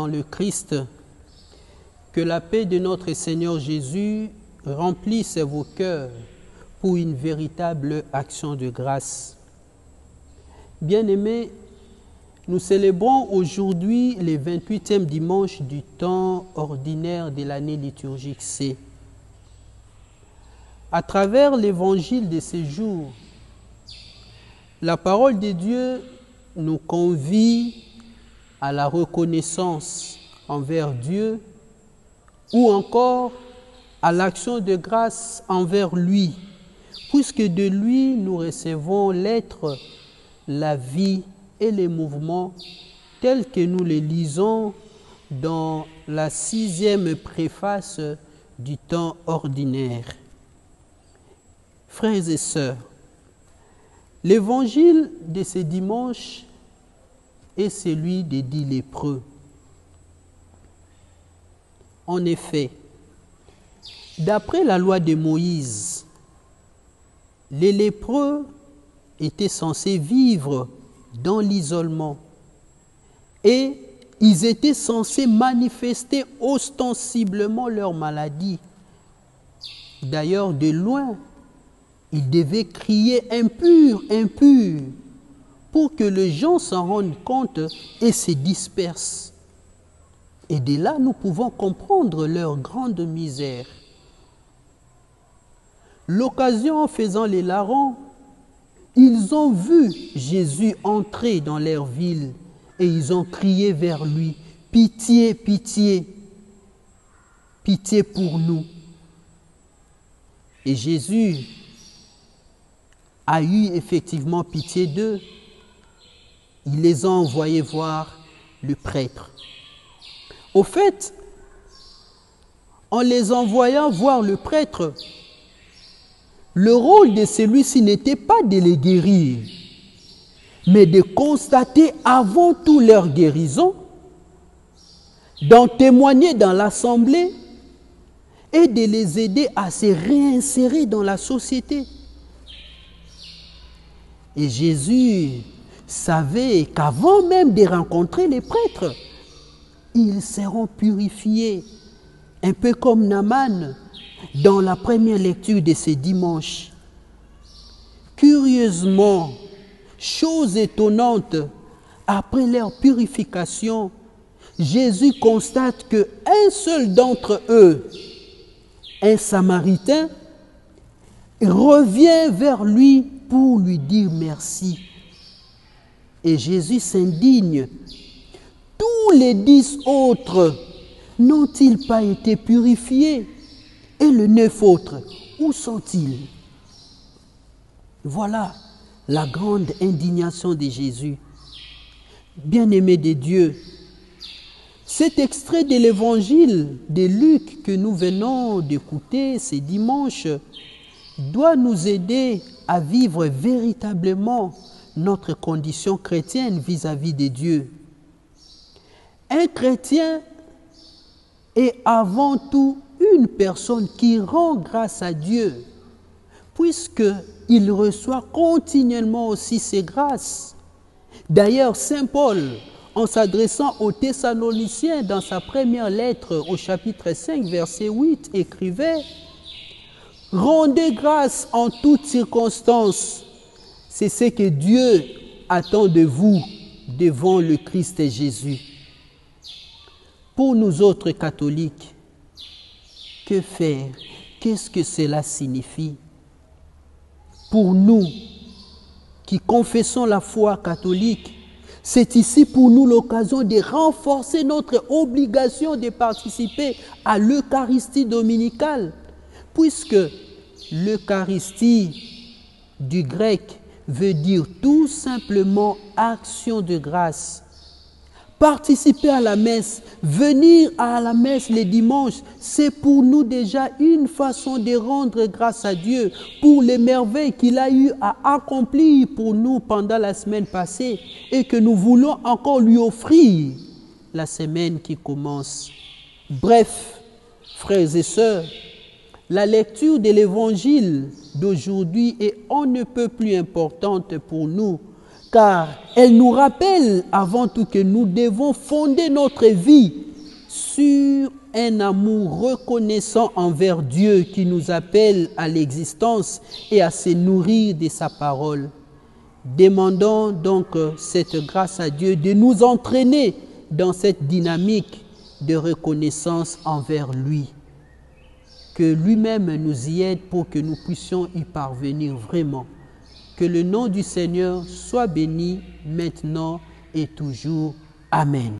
dans le Christ, que la paix de notre Seigneur Jésus remplisse vos cœurs pour une véritable action de grâce. Bien-aimés, nous célébrons aujourd'hui le 28e dimanche du temps ordinaire de l'année liturgique C. À travers l'évangile de ces jours, la parole de Dieu nous convie à la reconnaissance envers Dieu ou encore à l'action de grâce envers lui, puisque de lui nous recevons l'être, la vie et les mouvements tels que nous les lisons dans la 6e préface du temps ordinaire. Frères et sœurs, l'évangile de ce dimanche est celui des 10 lépreux. En effet, d'après la loi de Moïse, les lépreux étaient censés vivre dans l'isolement et ils étaient censés manifester ostensiblement leur maladie. D'ailleurs, de loin, ils devaient crier « impur, impur » pour que les gens s'en rendent compte et se dispersent. Et de là, nous pouvons comprendre leur grande misère. L'occasion faisant les larrons, ils ont vu Jésus entrer dans leur ville et ils ont crié vers lui « Pitié, pitié, pitié pour nous ». Et Jésus a eu effectivement pitié d'eux. Il les a envoyés voir le prêtre. Au fait, en les envoyant voir le prêtre, le rôle de celui-ci n'était pas de les guérir, mais de constater avant tout leur guérison, d'en témoigner dans l'assemblée et de les aider à se réinsérer dans la société. Et Jésus savait qu'avant même de rencontrer les prêtres, ils seront purifiés, un peu comme Naaman dans la première lecture de ce dimanche. Curieusement, chose étonnante, après leur purification, Jésus constate qu'un seul d'entre eux, un Samaritain, revient vers lui pour lui dire merci. Et Jésus s'indigne. Tous les 10 autres n'ont-ils pas été purifiés? Et les 9 autres, où sont-ils? Voilà la grande indignation de Jésus. Bien-aimés de Dieu, cet extrait de l'évangile de Luc que nous venons d'écouter ce dimanche doit nous aider à vivre véritablement notre condition chrétienne vis-à-vis de Dieu. Un chrétien est avant tout une personne qui rend grâce à Dieu, puisqu'il reçoit continuellement aussi ses grâces. D'ailleurs, Saint Paul, en s'adressant aux Thessaloniciens dans sa première lettre au chapitre 5, verset 8, écrivait « Rendez grâce en toutes circonstances, c'est ce que Dieu attend de vous devant le Christ Jésus. » Pour nous autres catholiques, que faire? Qu'est-ce que cela signifie? Pour nous qui confessons la foi catholique, c'est ici pour nous l'occasion de renforcer notre obligation de participer à l'Eucharistie dominicale, puisque l'Eucharistie du grec veut dire tout simplement action de grâce. Participer à la messe, venir à la messe les dimanches, c'est pour nous déjà une façon de rendre grâce à Dieu pour les merveilles qu'il a eu à accomplir pour nous pendant la semaine passée et que nous voulons encore lui offrir la semaine qui commence. Bref, frères et sœurs, la lecture de l'évangile d'aujourd'hui est on ne peut plus importante pour nous, car elle nous rappelle avant tout que nous devons fonder notre vie sur un amour reconnaissant envers Dieu qui nous appelle à l'existence et à se nourrir de sa parole. Demandons donc cette grâce à Dieu de nous entraîner dans cette dynamique de reconnaissance envers lui. Que lui-même nous y aide pour que nous puissions y parvenir vraiment. Que le nom du Seigneur soit béni maintenant et toujours. Amen.